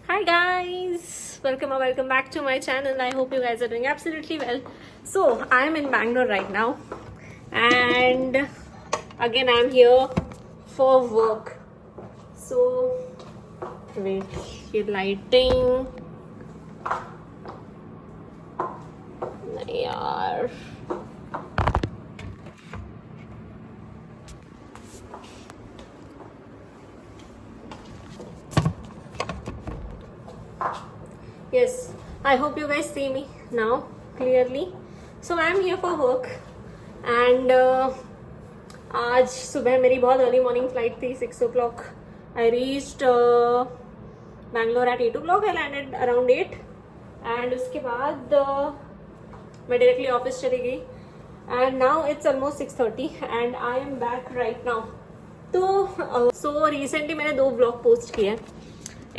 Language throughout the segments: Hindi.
Hi guys, welcome back to my channel. I hope you guys are doing absolutely well. So I'm in Bangalore right now, and again I'm here for work. So wait, ये lighting, नहीं यार. Yes, I hope you guys see me now clearly. So I'm here for work and आज सुबह मेरी बहुत अर्ली मॉर्निंग फ्लाइट थी 6 o'clock. I reached Bangalore at 8 o'clock. I landed around 8 and उसके बाद मैं डायरेक्टली ऑफिस चली गई and now it's almost 6:30 and I am back right now. तो so recently मैंने 2 ब्लॉग पोस्ट किए,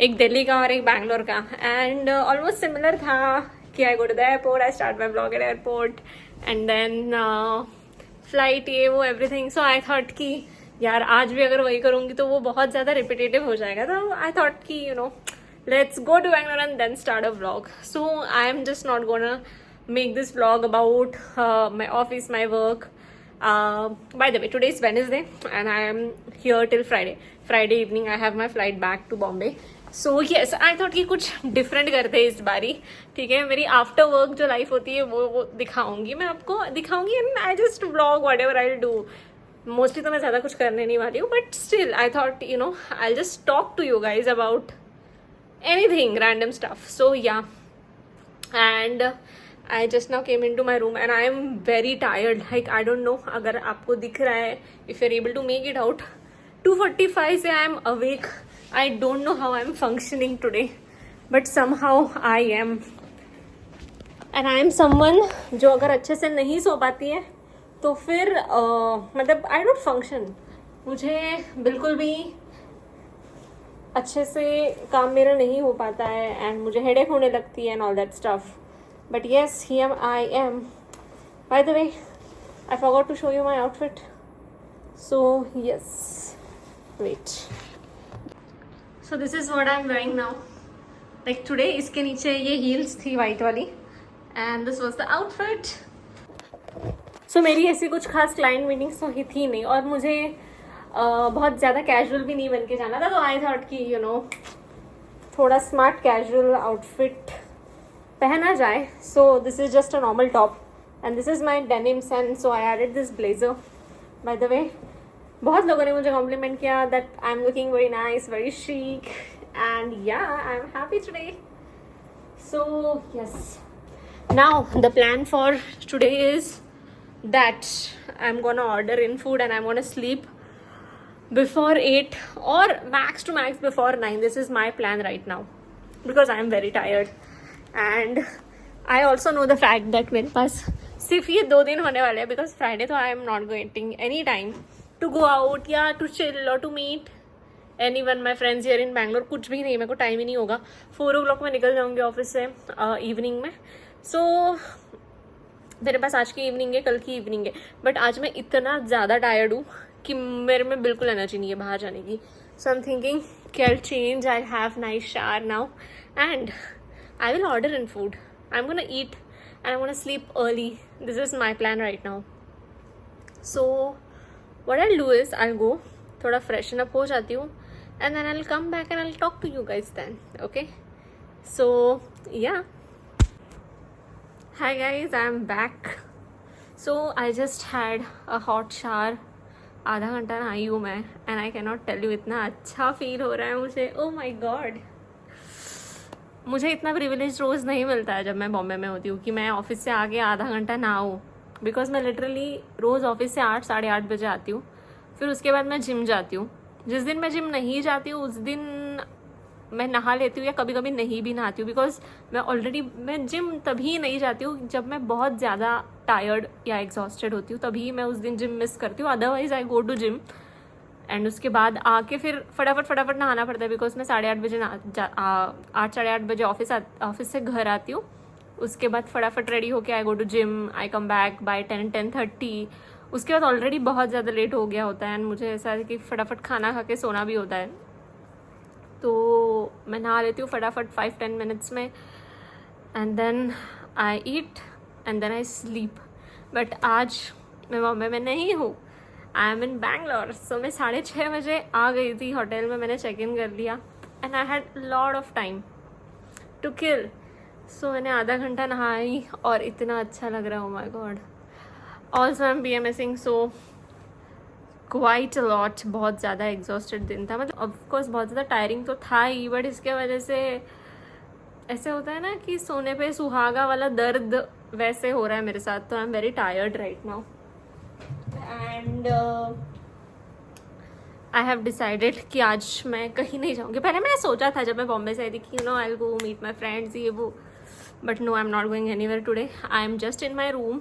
एक दिल्ली का और एक बैंगलोर का, एंड ऑलमोस्ट सिमिलर था कि I go to the airport, I start my blog at airport and then flight, ये वो एवरीथिंग. सो आई थॉट कि यार आज भी अगर वही करूँगी तो वो बहुत ज़्यादा रिपीटेटिव हो जाएगा. तो आई थॉट कि let's go to Bangalore and then start a vlog. So I am just not gonna make this vlog about my office, my work. By the way, today is Wednesday and I am here till Friday evening. I have my flight back to Bombay. So yes, I thought कि कुछ different करते हैं इस बारी. ठीक है, मेरी आफ्टर वर्क जो लाइफ होती है वो दिखाऊंगी, मैं आपको दिखाऊंगी and I just vlog whatever I'll do. Mostly तो मैं ज़्यादा कुछ करने नहीं वाली हूँ, but still I thought I'll just talk to you guys about anything, random stuff. So yeah, and I just now came into my room and I am very tired. Like I don't know अगर आपको दिख रहा है, if you're able to make it out. 2:45 से I am awake. I don't know how I am functioning today, but somehow I am. And I am someone जो अगर अच्छे से नहीं सो पाती है तो फिर मतलब I don't function. मुझे बिल्कुल भी अच्छे से काम मेरा नहीं हो पाता है and मुझे हेडेक होने लगती है and all that stuff. But yes, here I am. By the way, I forgot to show you my outfit. So yes, wait. So this is what I'm wearing now. Like today, इसके नीचे ये heels थी white वाली, and this was the outfit. So मेरी ऐसी कुछ खास client meetings तो ही थी नहीं, और मुझे बहुत ज़्यादा casual भी नहीं बन के जाना था, तो I thought कि थोड़ा smart casual outfit पहना जाए. So this is just a normal top and this is my denims, and so I added this blazer. By the way, बहुत लोगों ने मुझे compliment किया that I'm looking very nice, very chic, and yeah, I'm happy today. So yes, now the plan for today is that I'm gonna order in food and I'm gonna sleep before 8 or max to max before 9. This is my plan right now because I am very tired. And I also know the fact that मेरे पास सिर्फ ये 2 दिन होने वाले हैं, बिकॉज फ्राइडे तो I am not getting any time to go out या टू चिल और to meet any one my friends here in Bangalore. कुछ भी नहीं, मेरे को टाइम ही नहीं होगा. 4 o'clock में निकल जाऊँगी ऑफिस से इवनिंग में. सो मेरे पास आज की इवनिंग है, कल की इवनिंग है, बट आज मैं इतना ज़्यादा टायर्ड हूँ कि मेरे में बिल्कुल एनर्जी नहीं है बाहर जाने की. सो आई एम थिंकिंग कि I change, I have nice shower now and I will order in food. I'm gonna eat and I'm gonna sleep early. This is my plan right now. So what I'll do is I'll go थोड़ा freshen up हो जाती हूँ and then I'll come back and I'll talk to you guys then. Okay? So yeah. Hi guys, I'm back. So I just had a hot shower. आधा घंटा नहाई हूँ मैं and I cannot tell you इतना अच्छा फील हो रहा है मुझे. Oh my god. मुझे इतना प्रिविलेज रोज़ नहीं मिलता है जब मैं बॉम्बे में होती हूँ कि मैं ऑफिस से आके आधा घंटा नहाऊँ, बिकॉज मैं लिटरली रोज़ ऑफिस से 8 साढ़े 8 बजे आती हूँ. फिर उसके बाद मैं जिम जाती हूँ. जिस दिन मैं जिम नहीं जाती हूँ उस दिन मैं नहा लेती हूँ या कभी कभी नहीं भी नहाती हूँ, बिकॉज मैं जिम तभी नहीं जाती हूँ जब मैं बहुत ज़्यादा टायर्ड या एग्जॉस्टेड होती हूँ, तभी मैं उस दिन जिम मिस करती हूँ. Otherwise I go to gym and उसके बाद आके फिर फटाफट नहाना पड़ता है, बिकॉज मैं 8:30 बजे 8 साढ़े 8 बजे ऑफिस से घर आती हूँ. उसके बाद फटाफट रेडी होके I go to gym. I come back by 10:30. उसके बाद ऑलरेडी बहुत ज़्यादा लेट हो गया होता है एंड मुझे ऐसा है कि फटाफट खाना खा के सोना भी होता है. तो मैं नहा लेती हूँ फटाफट 5-10 मिनट्स में, and then I eat and then I sleep. But आज मैं बॉम्बे में नहीं हूँ, आई एम इन बैंगलोर. सो मैं 6:30 बजे आ गई थी होटल में, मैंने चेक इन कर लिया and I had lot of time to kill. So मैंने आधा घंटा नहाई और इतना अच्छा लग रहा है, oh my God. Also I am PMSing, so quite a lot. बहुत ज़्यादा एग्जॉस्टेड दिन था, मतलब ऑफकोर्स बहुत ज़्यादा टायरिंग तो था ही, बट इसके वजह से ऐसे होता है ना कि सोने पे सुहागा वाला दर्द वैसे हो रहा है मेरे साथ. तो I am very tired right now and I have decided कि आज मैं कहीं नहीं जाऊँगी. पहले मैंने सोचा था जब मैं बॉम्बे से आई थी कि you know I will go meet my friends ये वो, but no I am not going anywhere today. I am just in my room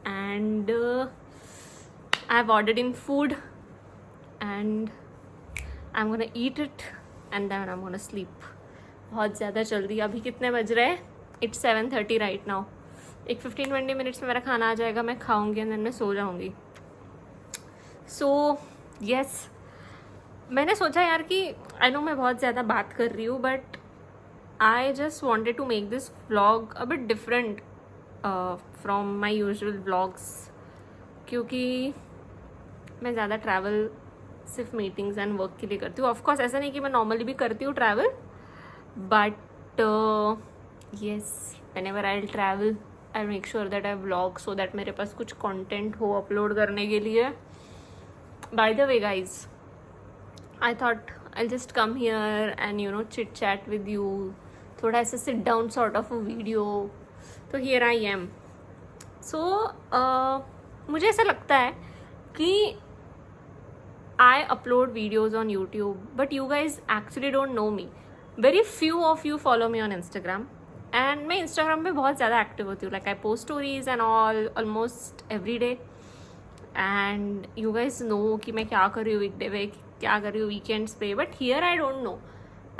and I have ordered in food and I'm gonna eat it and then I'm gonna sleep. बहुत ज़्यादा जल्दी. अभी कितने बज रहे हैं? It's 7:30 right now. एक 15-20 मिनट्स में मेरा खाना आ जाएगा, मैं खाऊंगी एंड देन मैं सो जाऊंगी. सो यस, मैंने सोचा यार कि आई नो मैं बहुत ज़्यादा बात कर रही हूँ, but I just wanted to make this vlog a bit different from my usual vlogs, क्योंकि मैं ज़्यादा ट्रैवल सिर्फ मीटिंग्स एंड वर्क के लिए करती हूँ. ऑफकोर्स ऐसा नहीं कि मैं नॉर्मली भी करती हूँ travel, but yes whenever I will travel I make sure that I vlog so that मेरे पास कुछ कंटेंट हो अपलोड करने के लिए. Bye the way guys, I thought I just come here and you no chit chat with you, थोड़ा ऐसे sit down sort of a video. तो हियर आई एम. सो मुझे ऐसा लगता है कि I upload videos on YouTube, but you guys actually don't know me. Very few of you follow me on Instagram, and मैं Instagram पे बहुत ज़्यादा एक्टिव होती हूँ. Like I post stories and all almost every day, and you guys know कि मैं क्या कर रही हूँ weekday पे, क्या कर रही हूँ weekends पे. But here I don't know.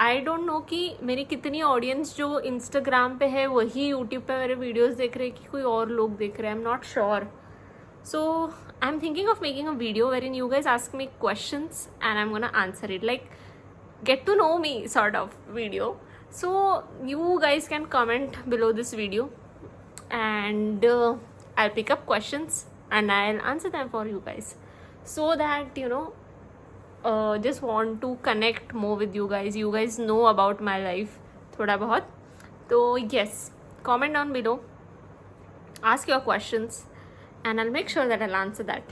I don't know कि मेरी कितनी ऑडियंस जो Instagram पे है वही YouTube पे मेरे वीडियोज़ देख रहे हैं कि कोई और लोग देख रहे हैं. I'm not sure. So I'm thinking of making a video wherein you guys ask me questions and I'm gonna answer it, like get to know me sort of video. So you guys can comment below this video and I'll pick up questions and I'll answer them for you guys, so that you know just want to connect more with you guys. You guys know about my life thoda bahut. So yes, comment down below, ask your questions and I'll make sure that I'll answer that.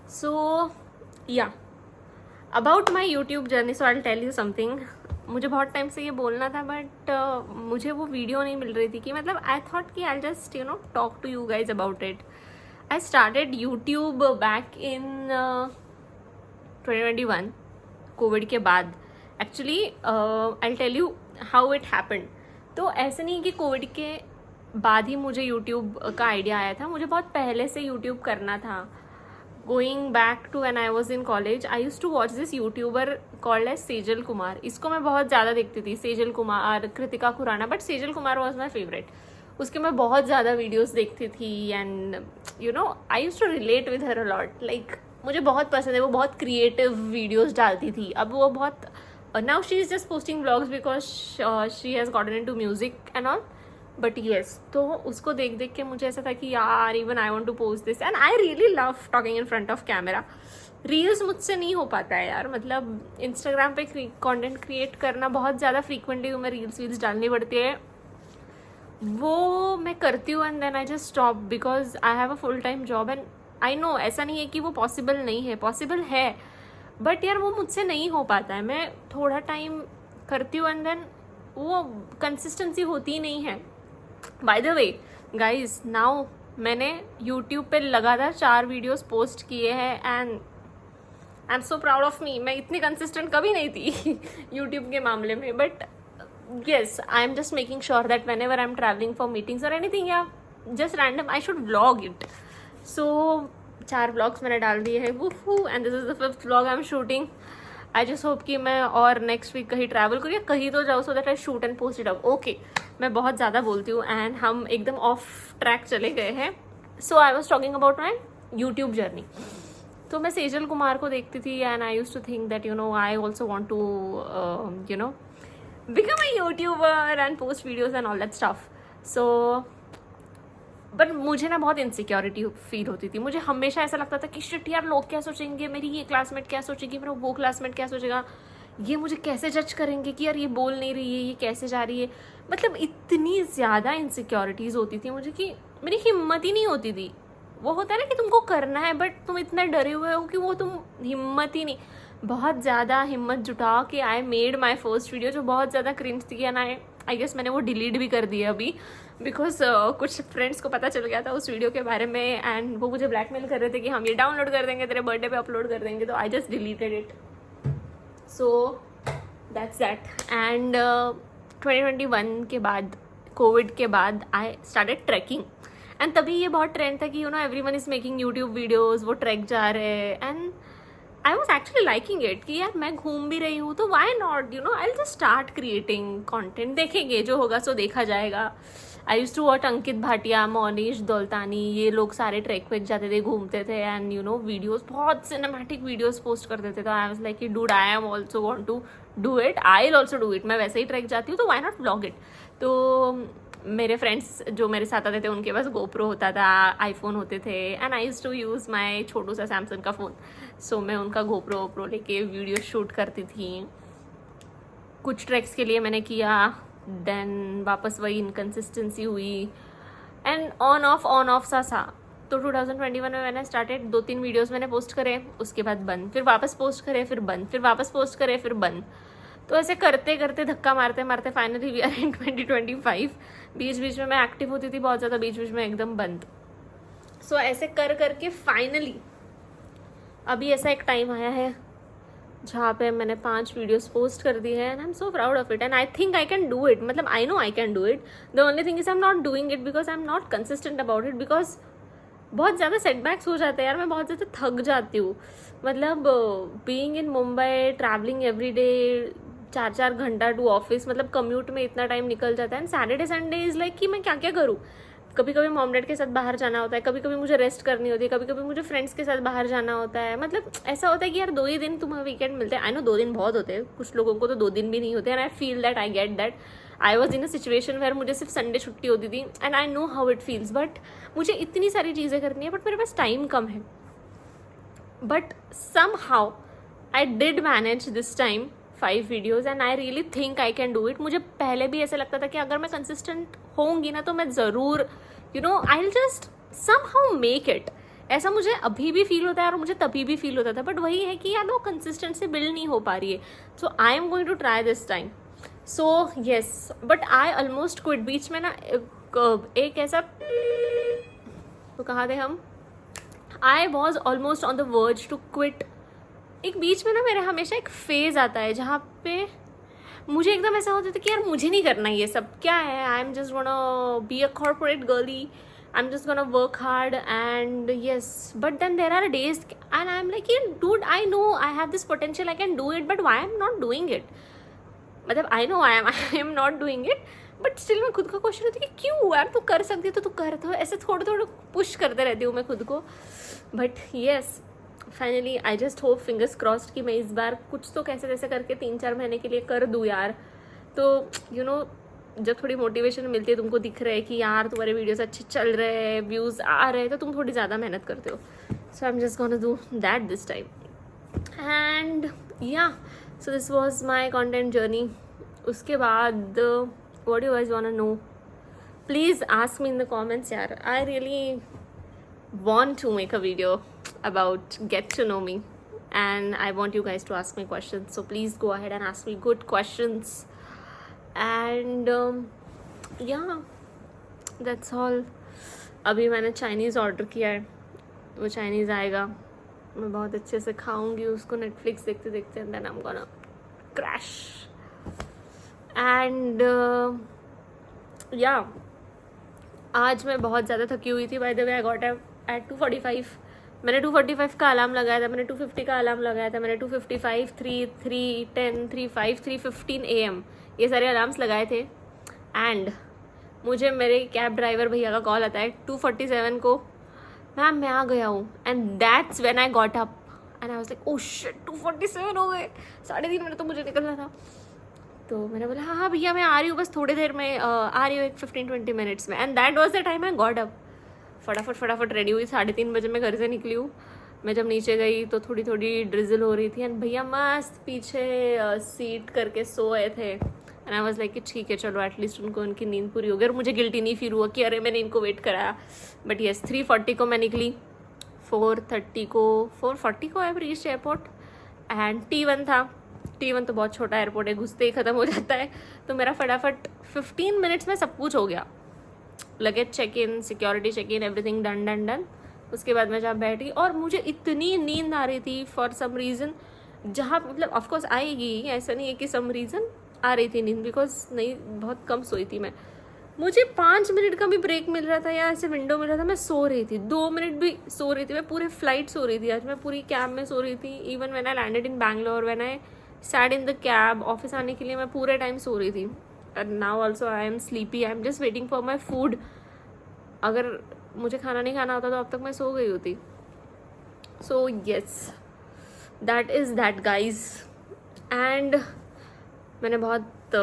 So yeah, about my YouTube journey, so I'll tell you something. मुझे बहुत टाइम से ये बोलना था, बट मुझे वो वीडियो नहीं मिल रही थी कि मतलब आई थॉट कि I just you know talk to you guys about it. I started YouTube back in 2021 covid के बाद. Actually I tell you how it happened. तो ऐसा नहीं कि कोविड के बाद ही मुझे यूट्यूब का आइडिया आया था, मुझे बहुत पहले से यूट्यूब करना था. Going back to when I was in college, I use to watch this YouTuber called as Sejal Kumar. इसको मैं बहुत ज़्यादा देखती थी, Sejal Kumar, Kritika Khurana, but Sejal Kumar was my favourite. उसके मैं बहुत ज़्यादा वीडियोज़ देखती थी and you know I use to relate with her a lot. Like मुझे बहुत पसंद है, वो बहुत क्रिएटिव वीडियोज़ डालती थी. अब वो बहुत now she is just posting vlogs because she has gotten in to music and all. But yes, तो उसको देख देख के मुझे ऐसा था कि यार even I want to post this and I really love talking in front of camera. Reels मुझसे नहीं हो पाता है यार, मतलब इंस्टाग्राम पे कंटेंट क्रिएट करना बहुत ज़्यादा फ्रीक्वेंटली तुम्हें रील्स डालनी पड़ती है, वो मैं करती हूँ and then I just stop because I have a full time job. And I know ऐसा नहीं है कि वो पॉसिबल नहीं है, पॉसिबल है, बट यार वो मुझसे नहीं हो पाता है. मैं थोड़ा टाइम करती हूँ एंड देन वो कंसिस्टेंसी होती नहीं है. Bye the way guys, now मैंने यूट्यूब पे लगातार 4 वीडियोस पोस्ट किए हैं and I am so proud of me. मैं इतनी कंसिस्टेंट कभी नहीं थी यूट्यूब के मामले में, but yes I am just making sure that when ever I am travelling for meetings और एनीथिंग या just random I should vlog it. So 4 vlogs मैंने डाल दिए हैं, वूहू, and this is the 5th vlog I am shooting. I just hope कि मैं और नेक्स्ट वीक कहीं ट्रैवल करूँ या कहीं तो जाऊँ, so that I shoot and post it up. Okay, मैं बहुत ज़्यादा बोलती हूँ एंड हम एकदम ऑफ ट्रैक चले गए हैं. So I was talking about my YouTube journey. तो मैं सेजल कुमार को देखती थी and I used to think that you know I also want to you know become a YouTuber and post videos and all that stuff. So but मुझे ना बहुत इनसिक्योरिटी फील होती थी. मुझे हमेशा ऐसा लगता था कि शिट यार लोग क्या सोचेंगे, मेरी ये क्लासमेट क्या सोचेगी, मेरा वो क्लासमेट क्या सोचेगा, ये मुझे कैसे जज करेंगे कि यार ये बोल नहीं रही है, ये कैसे जा रही है. मतलब इतनी ज़्यादा इनसिक्योरिटीज़ होती थी मुझे कि मेरी हिम्मत ही नहीं होती थी. वो होता है ना कि तुमको करना है बट तुम इतना डरे हुए हो कि वो तुम हिम्मत ही नहीं. बहुत ज़्यादा हिम्मत जुटा के I made my first video जो बहुत ज़्यादा क्रिंज थी एंड आई गेस मैंने वो डिलीट भी कर दिया अभी बिकॉज कुछ फ्रेंड्स को पता चल गया था उस वीडियो के बारे में एंड वो मुझे ब्लैकमेल कर रहे थे कि हम ये डाउनलोड कर देंगे, तेरे बर्थडे पे अपलोड कर देंगे. तो I just deleted it. So that's that. And 2021 के बाद, कोविड के बाद आई स्टार्टेड ट्रैकिंग एंड तभी ये बहुत ट्रेंड था कि you know everyone is making YouTube videos, वो ट्रैक जा रहे हैं and I was actually liking it कि यार मैं घूम भी रही हूँ तो why not, you know I will just start creating content. देखेंगे जो होगा सो देखा जाएगा. I use to watch Ankit Bhatia, Monish Daulatani, ये लोग सारे ट्रैक वेक जाते थे, घूमते थे एंड यू नो वीडियोस, बहुत सिनेमैटिक वीडियोस पोस्ट करते थे. तो आई वाज लाइक कि dude I am also want to do it, I will also do it. मैं वैसे ही ट्रैक जाती हूँ तो वाई नॉट व्लॉग इट. तो मेरे फ्रेंड्स जो मेरे साथ आते थे उनके पास गोप्रो होता था, आईफोन होते थे and I use to use my छोटू सा सैमसंग का फ़ोन. सो मैं उनका गोप्रो वोप्रो लेके वीडियो शूट करती थी. कुछ ट्रैक्स के लिए मैंने किया, देन वापस वही इनकन्सिस्टेंसी हुई एंड ऑन ऑफ सा. तो 2021 में मैंने स्टार्टेड, 2-3 वीडियोस मैंने पोस्ट करे, उसके बाद बंद, फिर वापस पोस्ट करे, फिर बंद, फिर वापस पोस्ट करे, फिर बंद. तो ऐसे करते करते धक्का मारते मारते फाइनली वी आर इन 2025. बीच बीच में मैं एक्टिव होती थी बहुत ज़्यादा, बीच बीच में एकदम बंद. सो ऐसे कर करके फाइनली अभी ऐसा एक टाइम आया है जहाँ पे मैंने 5 वीडियोस पोस्ट कर दी है and I am so proud of it and I think I can do it. मतलब I know I can do it. The only thing is I am not doing it because I am not consistent about it. Because बहुत ज़्यादा सेटबैक्स हो जाते हैं यार, मैं बहुत ज़्यादा थक जाती हूँ. मतलब being in Mumbai, travelling every day, 4-4 घंटा टू ऑफिस, मतलब कम्यूट में इतना टाइम निकल जाता है and Saturday Sunday is like कि मैं क्या क्या करूँ. कभी कभी मॉम डैड के साथ बाहर जाना होता है, कभी कभी मुझे रेस्ट करनी होती है, कभी कभी मुझे फ्रेंड्स के साथ बाहर जाना होता है. मतलब ऐसा होता है कि यार 2 ही दिन तुम्हें वीकेंड मिलते हैं. आई नो 2 दिन बहुत होते हैं, कुछ लोगों को तो 2 दिन भी नहीं होते and I feel that, I get that. I was in a situation where मुझे सिर्फ संडे छुट्टी होती थी and I know how it feels. But मुझे इतनी सारी चीज़ें करनी है बट मेरे पास टाइम कम है. But some how I did manage this time 5 videos and I really think I can do it. मुझे पहले भी ऐसा लगता था कि अगर मैं कंसिस्टेंट होंगी ना तो मैं ज़रूर you know I will just some how make it. ऐसा मुझे अभी भी फील होता है और मुझे तभी भी फील होता था. बट वही है कि यार वो कंसिस्टेंसी बिल्ड नहीं हो पा रही है. So I am going to try this time. So yes, but I almost quit. बीच में ना एक ऐसा, तो कहाँ थे हम, I was almost on the verge to quit. एक बीच में ना मेरा हमेशा एक फेज आता है जहाँ पे मुझे एकदम ऐसा होता था कि यार मुझे नहीं करना ये सब, क्या है, I am just gonna be a corporate girly, I am just gonna work hard and yes. But then there are days and I am like dude, I know I have this potential, I can do it, but why I am not doing it. मतलब I know I am not doing it but still मैं खुद का क्वेश्चन होती है कि क्यों यार, तू कर सकती है तो तू कर. तो ऐसे थोड़ा थोड़ा पुश करते रहती हूँ मैं खुद को. But yes, finally I just hope, fingers crossed, कि मैं इस बार कुछ तो कैसे कैसे करके 3-4 महीने के लिए कर दूँ यार. तो यू नो जब थोड़ी मोटिवेशन मिलती है, तुमको दिख रहा है कि यार तुम्हारे वीडियोस अच्छे चल रहे हैं, व्यूज़ आ रहे हैं, तो तुम थोड़ी ज़्यादा मेहनत करते हो. So I am just gonna do that this time. And yeah, so this was my content journey. उसके बाद what do you guys want to know, please ask me in the comments यार. I really want to make a video about get to know me and I want you guys to ask me questions, so please go ahead and ask me good questions. And yeah, that's all. अभी मैंने चाइनीज़ ऑर्डर किया है, वो चाइनीज़ आएगा, मैं बहुत अच्छे से खाऊंगी उसको नेटफ्लिक्स देखते देखते and then I'm gonna crash. And yeah, आज मैं बहुत ज़्यादा थकी हुई थी. By the way I got at 2:45. मैंने 2:45 का अलार्म लगाया था, मैंने 2:50 का अलार्म लगाया था, मैंने 2:55, 3, 3:10, 3:05, 3:15 AM ये सारे अलार्म्स लगाए थे. एंड मुझे मेरे कैब ड्राइवर भैया का कॉल आता है 2:47 को मैम मैं आ गया हूँ. And that's when I got up and I was like oh shit 2:47 हो गए, 3:30 तो मुझे निकलना था. तो मैंने बोला हाँ हाँ भैया मैं आ रही हूँ, बस थोड़ी देर में आ रही हूँ, एक 15-20 मिनट्स में. And that was the time I got up. फटाफट रेडी हुई, 3:30 बजे मैं घर से निकली हूँ. मैं जब नीचे गई तो थोड़ी थोड़ी ड्रिजल हो रही थी एंड भैया मस्त पीछे सीट करके सोए थे. एंड आई वाज लाइक कि ठीक है चलो एटलीस्ट उनको उनकी नींद पूरी हो गई और मुझे गिल्टी नहीं फील हुआ कि अरे मैंने इनको वेट कराया. बट येस 3:40 को मैं निकली, 4:40 को I reached airport. And T1 था. T1 तो बहुत छोटा एयरपोर्ट है, घुसते ही ख़त्म हो जाता है. तो मेरा फटाफट 15 मिनट्स में सब कुछ हो गया. Luggage check in, security check in, everything done. उसके बाद मैं जहाँ बैठी और मुझे इतनी नींद आ रही थी फॉर सम रीज़न, जहाँ मतलब ऑफकोर्स आएगी, ऐसा नहीं है कि सम रीज़न आ रही थी नींद, बिकॉज नहीं बहुत कम सोई थी मैं. मुझे 5 मिनट का भी ब्रेक मिल रहा था या ऐसे विंडो मिल रहा था, मैं सो रही थी. 2 मिनट भी सो रही थी. मैं पूरे फ्लाइट सो रही थी आज, मैं पूरी कैब में सो रही थी. Even when I landed in Bangalore, when I sat in the cab office आने के लिए, मैं पूरे टाइम सो रही थी. And now also I am sleepy, I am just waiting for my food. अगर मुझे खाना नहीं खाना होता तो अब तक मैं सो गई होती. So yes that is that guys. And मैंने बहुत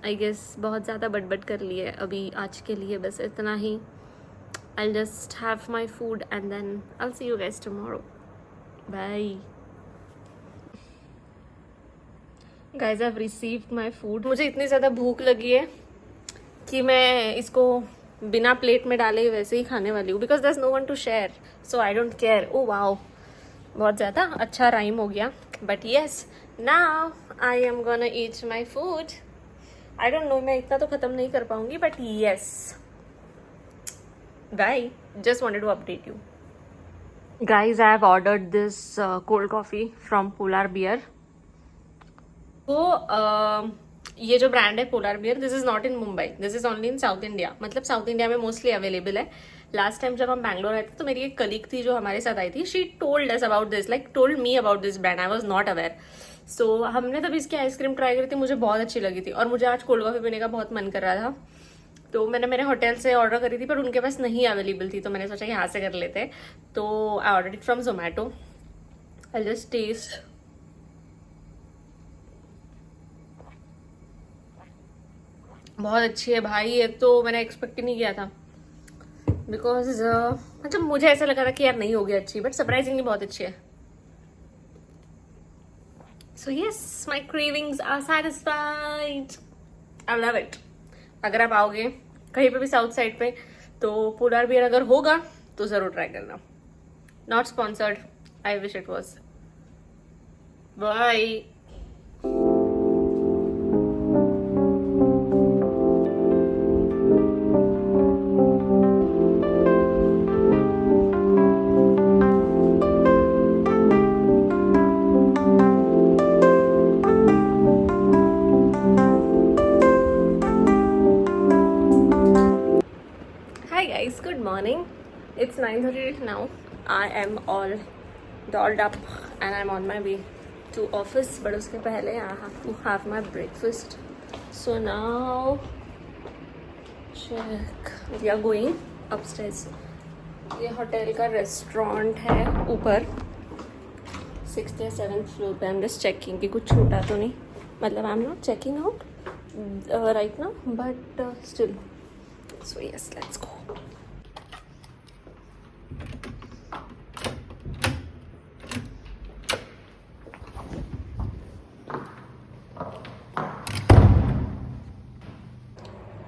आई गेस बहुत ज़्यादा बटबट कर ली है अभी आज के लिए, बस इतना ही. I'll just have my food and then I'll see you guys tomorrow. Bye. Guys, I've received my food. मुझे इतनी ज़्यादा भूख लगी है कि मैं इसको बिना प्लेट में डाले वैसे ही खाने वाली हूँ, because there's no one to share, so I don't care. Oh wow, बहुत ज़्यादा अच्छा राइम हो गया. But yes, now I am gonna eat my food. I don't know मैं इतना तो ख़त्म नहीं कर पाऊँगी, but yes. Bye. Just wanted to update you. Guys, I have ordered this cold coffee from Polar Beer. तो ये जो ब्रांड है polar bear, this is not in Mumbai, this is only in south India. मतलब साउथ इंडिया में मोस्टली अवेलेबल है. लास्ट टाइम जब हम बैंगलोर आए थे तो मेरी एक कलीग थी जो हमारे साथ आई थी. She told us about this, like told me about this brand. I was not aware. So हमने तब इसकी आइसक्रीम ट्राई करी थी, मुझे बहुत अच्छी लगी थी और मुझे आज कोल्ड कॉफी पीने का बहुत मन कर रहा था. तो मैंने मेरे होटल से ऑर्डर करी थी पर उनके पास नहीं अवेलेबल थी, तो मैंने सोचा यहाँ से कर लेते हैं. तो I order it from Zomato. I just taste. बहुत अच्छी है भाई, ये तो मैंने एक्सपेक्ट ही नहीं किया था. बिकॉज मतलब मुझे ऐसा लगा था कि यार नहीं होगी अच्छी, बट सरप्राइजिंगली बहुत अच्छी है. So yes, my cravings are satisfied. I love it. अगर आप आओगे कहीं पे भी साउथ साइड पे तो पोलर बियर अगर होगा तो ज़रूर ट्राई करना. Not sponsored, I wish it was. Bye. Good morning. It's 9:30 now. I am all dolled up and I'm on my way to office. But उसके पहले I have to have my breakfast. So now check. We are going upstairs. ये होटल का रेस्टोरेंट है ऊपर 6th या 7th फ्लोर पे. I'm just checking कि कुछ छूटा तो नहीं. मतलब I'm not checking out right now, but still. So yes, let's go.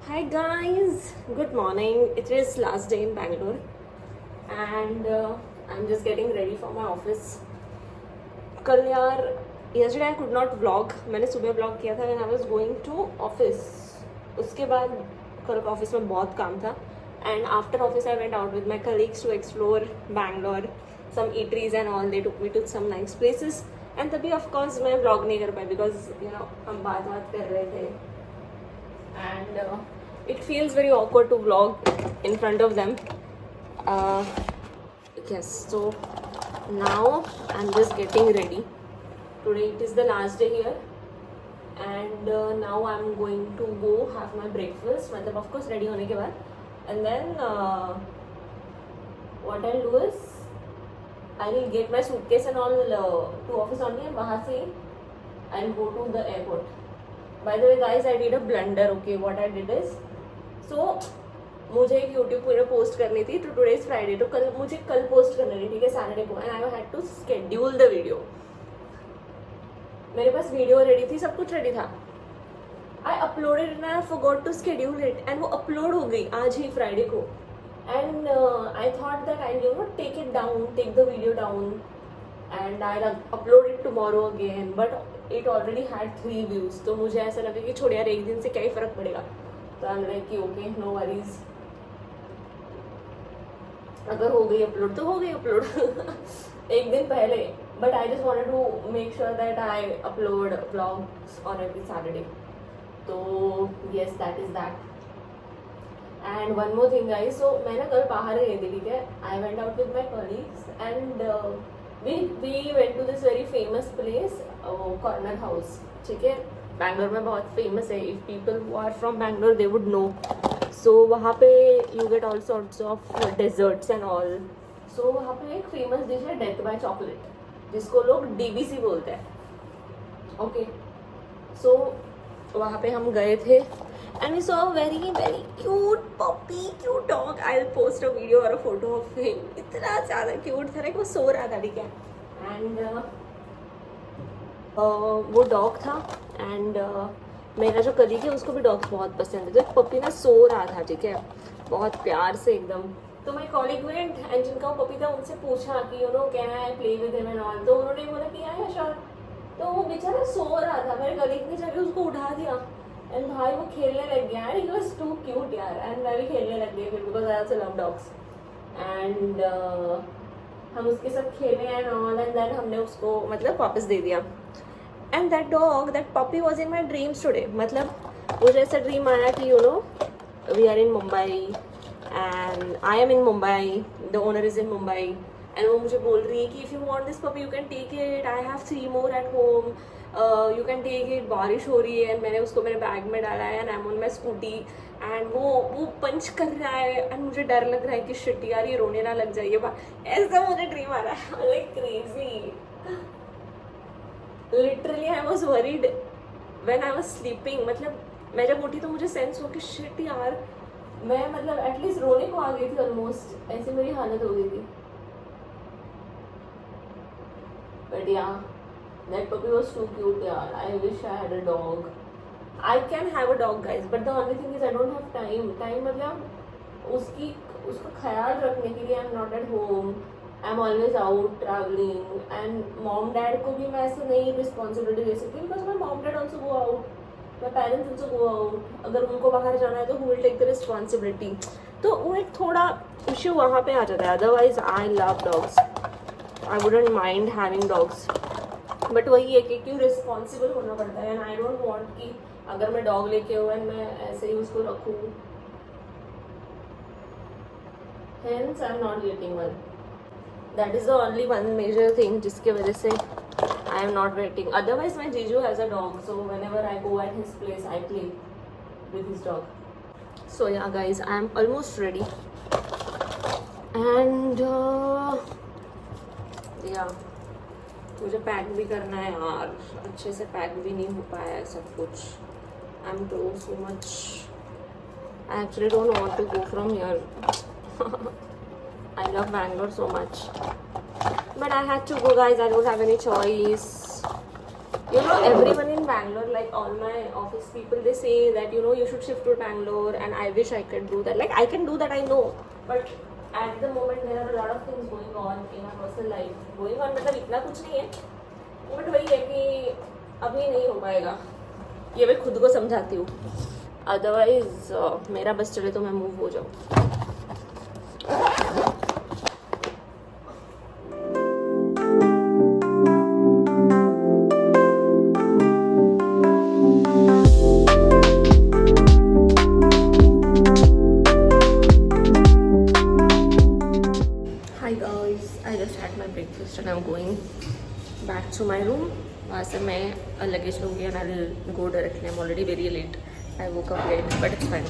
Hi guys, good morning. It is last day in Bangalore and I'm just getting ready for my office. कल यार yesterday I could not vlog. मैंने सुबह vlog किया था when I was going to office. उसके बाद कल ऑफिस में बहुत काम था and after office I went out with my colleagues to explore Bangalore, some eateries and all. They took me to some nice places and तभी of course मैं vlog नहीं कर पाई because you know हम बात कर रहे थे and it feels very awkward to vlog in front of them. Yes, so now I'm just getting ready. Today it is the last day here and now I'm going to go have my breakfast. मतलब of course ready होने के बाद and then what I'll do is I'll get my suitcase and all to office only, and वहाँ से I'll go to the airport. By the way guys, I did a blunder. Okay, what I did is, so मुझे एक यूट्यूब पूरे पोस्ट करनी थी, तो टुडे इज फ्राइडे, तो कल मुझे कल पोस्ट करनी थी, ठीक है, सैटरडे को, and I had to schedule the video. मेरे पास वीडियो रेडी थी, सब कुछ रेडी था. I uploaded and I forgot to schedule it, and वो अपलोड हो गई आज ही फ्राइडे को. And I thought that I you know take it down, take the video down, and I upload it tomorrow again, but it already had 3 views. तो मुझे ऐसा लगा कि छोड़ यार, एक दिन से क्या ही फर्क पड़ेगा. तो आई एम लाइक कि ओके, नो वरीज, अगर हो गई अपलोड तो हो गई अपलोड एक दिन पहले. But I just wanted to make sure that I upload vlogs on every Saturday. तो yes, that is that. And one more thing guys, so मैं ना कल बाहर गई थी, ठीक है. I went out with my colleagues and we went to this very famous place, Corner House, ठीक है. बैंगलोर में बहुत फेमस है. If people who are from Bangalore they would know. सो वहाँ पे you get all sorts of desserts and all. So वहाँ पे एक फेमस डिश है डेथ बाय चॉकलेट, जिसको लोग DBC बोलते हैं. ओके, सो वहाँ पे हम गए थे and we saw very very cute puppy, cute dog. I will post a video और अ फोटो ऑफ हिम. इतना ज़्यादा क्यूट था, वो सो रहा था, ठीक है. एंड वो डॉग था. एंड मेरा जो कलीग है उसको भी डॉग्स बहुत पसंद है. तो एक पपी ना सो रहा था, ठीक है, बहुत प्यार से एकदम. तो माई कॉलीग वेंट एंड जिनका वो पपी था उनसे पूछा कि you no can I play with him and all. तो उन्होंने बोला कि या श्योर. तो वो बेचारा सो रहा था, मेरे कलीग ने जाके उसको उठा दिया एंड भाई वो खेलने लग गया. And he was too cute यार, एंड मैं भी खेलने लग गई फिर, because I also love dogs. And हम उसके साथ खेले एंड ऑल, एंड देन हमने उसको मतलब वापस दे दिया. And that dog, that puppy was in my dreams today. मतलब मुझे ऐसा ड्रीम आया कि you know we are in Mumbai and I am in Mumbai, the owner is in Mumbai, and वो मुझे बोल रही है कि if you want this puppy you can take it, I have 3 more at home, you can take it. बारिश हो रही है एंड मैंने उसको मेरे बैग में डाला है and I M on my scooty and वो पंच कर रहा है एंड मुझे डर लग रहा है कि शिट यार ये रोने ना लग जाइए. ऐसा मुझे ड्रीम आ रहा है, like crazy. Literally I was worried when I was sleeping. मतलब मैं जब उठी तो मुझे सेंस हो कि शिट यार, मैं मतलब एटलीस्ट रोने को आ गई थी ऑलमोस्ट, ऐसी मेरी हालत हो गई थी. But yeah, that puppy was too cute यार. I wish I had a dog. I can have a dog guys, but the only thing is I don't have time. मतलब उसका ख्याल रखने के लिए I am not at home, I am always out travelling. And mom dad को भी मैं ऐसे नहीं रिस्पॉन्सिबिलिटी दे सकती, because my mom dad also go out, my parents also go out. अगर उनको बाहर जाना है तो who will take the responsibility. तो वो एक थोड़ा इश्यू वहाँ पे आ जाता है. Otherwise I love dogs, I wouldn't mind having dogs. But वही है कि क्यों रिस्पॉन्सिबल होना पड़ता है. एंड आई डोंट वॉन्ट कि अगर मैं डॉग लेके हूँ एंड मैं ऐसे ही उसको रखूँ. Hence I am not getting one. That is the only one major thing जिसके वजह से I am not getting. Otherwise my Jiju has a dog, so whenever I go at his place I play with his dog. So yeah guys, I am almost ready and yeah, मुझे पैक भी करना है यार. अच्छे से पैक भी नहीं हो पाया है सब कुछ. I am so much. I actually don't want to go from here. I love Bangalore so much, but I had to go guys. I don't have any choice. You know, everyone in Bangalore, like all my office people, they say that you know you should shift to Bangalore, and I wish I could do that. Like I can do that, I know, but at the moment there are a lot of things going on in my personal life. Going on मतलब इतना कुछ नहीं है, but वही है कि अभी नहीं हो पाएगा. ये मैं खुद को समझाती हूँ. Otherwise मेरा बस चले तो मैं मूव हो जाऊँ. And I'm going back to my room. वहाँ से मैं लगेज लूँगी and I'll go directly. I'm already very late. I woke up late, but it's fine.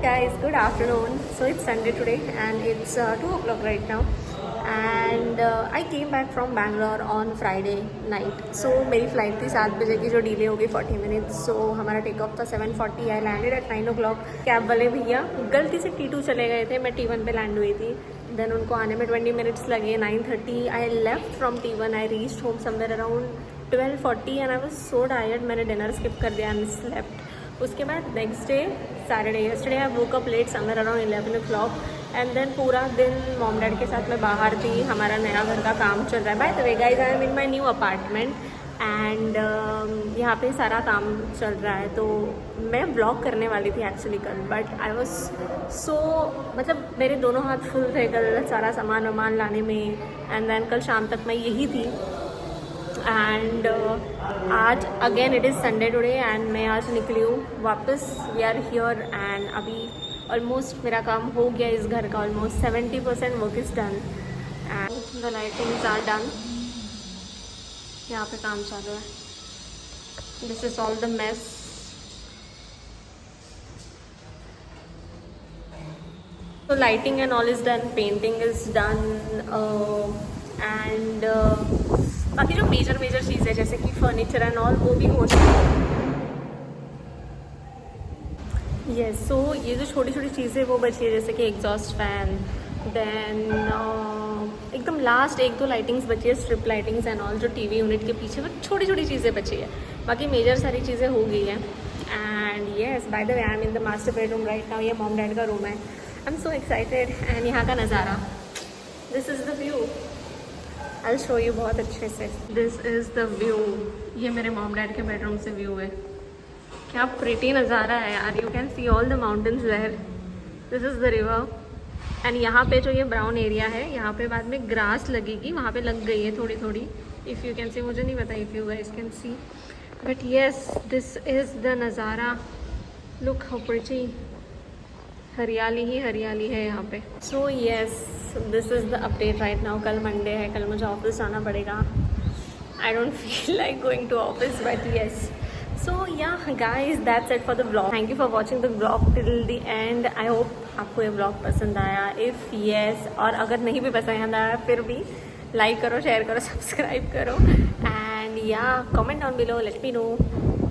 guys, good afternoon. So it's Sunday today and it's 2 o'clock right now. And I came back from Bangalore on Friday night. So मेरी फ़्लाइट थी 7 बजे की जो डिले हो गई 40 मिनट्स. So हमारा टेक ऑफ था 7:40. I landed eight 9 o'clock. Cab वाले भैया गलती से T2 चले गए थे, मैं T1 पे लैंड हुई थी. देन उनको आने में 20 मिनट्स लगे. 9:30 I left from T1. I reached home somewhere around 12:40 and I was so tired. मैंने डिनर स्किप कर दिया एंड स्लेप्ट. उसके बाद next day Saturday, yesterday I woke up late somewhere around 11 o'clock. And then पूरा दिन मॉम डैड के साथ मैं बाहर थी. हमारा नया घर का काम चल रहा है. Bye the way guys, I am in my new apartment and यहाँ पे सारा काम चल रहा है. तो मैं व्लॉग करने वाली थी एक्चुअली कल, बट आई वॉज सो, मतलब मेरे दोनों हाथ फुल थे कल सारा सामान वामान लाने में. एंड देन कल शाम तक मैं यही थी. एंड आज again it is Sunday today and मैं आज निकली हूँ वापस. वी आर हियर एंड अभी ऑलमोस्ट मेरा काम हो गया इस घर का. Almost 70% work is done and the lightings are done. यहाँ पे काम चालू है. This is all the mess. So lighting and all is done, painting is done and बाकी जो मेजर चीज़ है जैसे कि फर्नीचर एंड ऑल वो भी हो चुका है. यस, सो ये जो छोटी छोटी चीज़ें वो बची है जैसे कि एग्जॉस्ट फैन. देन एकदम लास्ट 1-2 लाइटिंग्स बची है, स्ट्रिप लाइटिंग्स एंड ऑल, जो टीवी यूनिट के पीछे वो छोटी छोटी चीज़ें बची है. बाकी मेजर सारी चीज़ें हो गई हैं. And yes, by the way I am in the master bedroom right now. ये मॉम डैड का रूम है. I am so excited. And यहाँ का नज़ारा, this is the view. I show you बहुत अच्छे से. This is the view. ये मेरे मॉम डैड के बेडरूम से व्यू है. क्या प्रिटी नज़ारा है यार. You can see all the mountains there. This is the river. And यहाँ पे जो ये ब्राउन एरिया है यहाँ पे बाद में ग्रास लगेगी. वहाँ पे लग गई है थोड़ी थोड़ी. इफ़ यू कैन सी, मुझे नहीं पता if you guys can see, but yes this is the नज़ारा. Look how pretty. हरियाली ही हरियाली है यहाँ पे. So yes, this is the update right now. कल मंडे है, कल मुझे ऑफिस जाना पड़ेगा. I don't feel like going to office, but yes. So yeah guys, that's it for the blog. Thank you for watching the blog till the end. I hope आपको ये ब्लॉग पसंद आया. इफ़ येस, और अगर नहीं भी पसंद आया फिर भी लाइक करो, शेयर करो, सब्सक्राइब करो. एंड या comment down below, let me know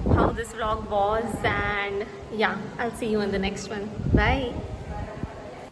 how this vlog was. And yeah, I'll see you in the next one. Bye.